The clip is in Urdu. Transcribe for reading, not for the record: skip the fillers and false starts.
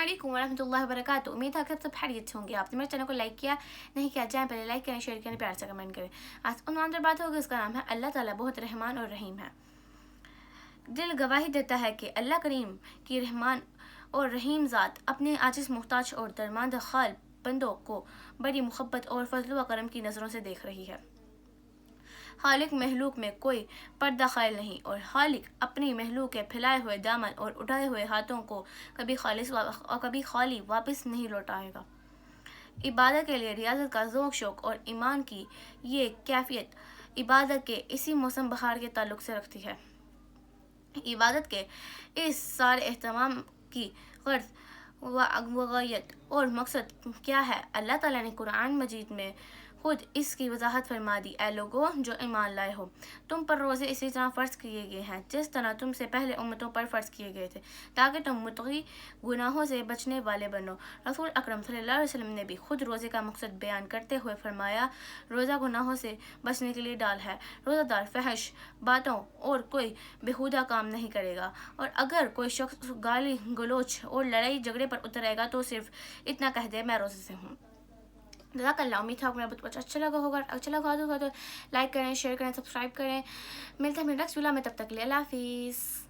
علیکم ورحمۃ اللہ وبرکاتہ. امید ہے کہ آپ سب خیریت سے ہوں گے. آپ نے میرے چینل کو لائک کیا نہیں کیا جائیں پہلے لائک کریں, شیئر کریں, پیار سے کمنٹ کریں. آج عنوان پر بات ہوگی, اس کا نام ہے اللہ تعالیٰ بہت رحمان اور رحیم ہے. دل گواہی دیتا ہے کہ اللہ کریم کی رحمان اور رحیم ذات اپنے عاجز محتاج اور درماندہ خال بندوں کو بڑی محبت اور فضل و کرم کی نظروں سے دیکھ رہی ہے. خالق محلوق میں کوئی پردہ خیال نہیں, اور خالق اپنی محلوق کے پھیلائے ہوئے دامن اور اٹھائے ہوئے ہاتھوں کو کبھی خالی واپس نہیں لوٹائے گا. عبادت کے لیے ریاضت کا ذوق شوق اور ایمان کی یہ کیفیت عبادت کے اسی موسم بہار کے تعلق سے رکھتی ہے. عبادت کے اس سارے اہتمام کی غرض و غایت اور مقصد کیا ہے؟ اللہ تعالیٰ نے قرآن مجید میں خود اس کی وضاحت فرما دی. اے لوگو جو ایمان لائے ہو, تم پر روزے اسی طرح فرض کیے گئے ہیں جس طرح تم سے پہلے امتوں پر فرض کیے گئے تھے, تاکہ تم متقی گناہوں سے بچنے والے بنو. رسول اکرم صلی اللہ علیہ وسلم نے بھی خود روزے کا مقصد بیان کرتے ہوئے فرمایا, روزہ گناہوں سے بچنے کے لیے ڈال ہے. روزہ دار فحش باتوں اور کوئی بیہودہ کام نہیں کرے گا, اور اگر کوئی شخص گالی گلوچ اور لڑائی جھگڑے پر اترے گا تو صرف اتنا کہہ دے, میں روزے سے ہوں. جزاک اللہ. امید ہے آپ کو میرا بہت اچھا لگا ہوگا. لائک کریں, شیئر کریں, سبسکرائب کریں. ملتے ہیں نیکسٹ ویڈیو میں, تب تک کے لیے اللہ حافظ.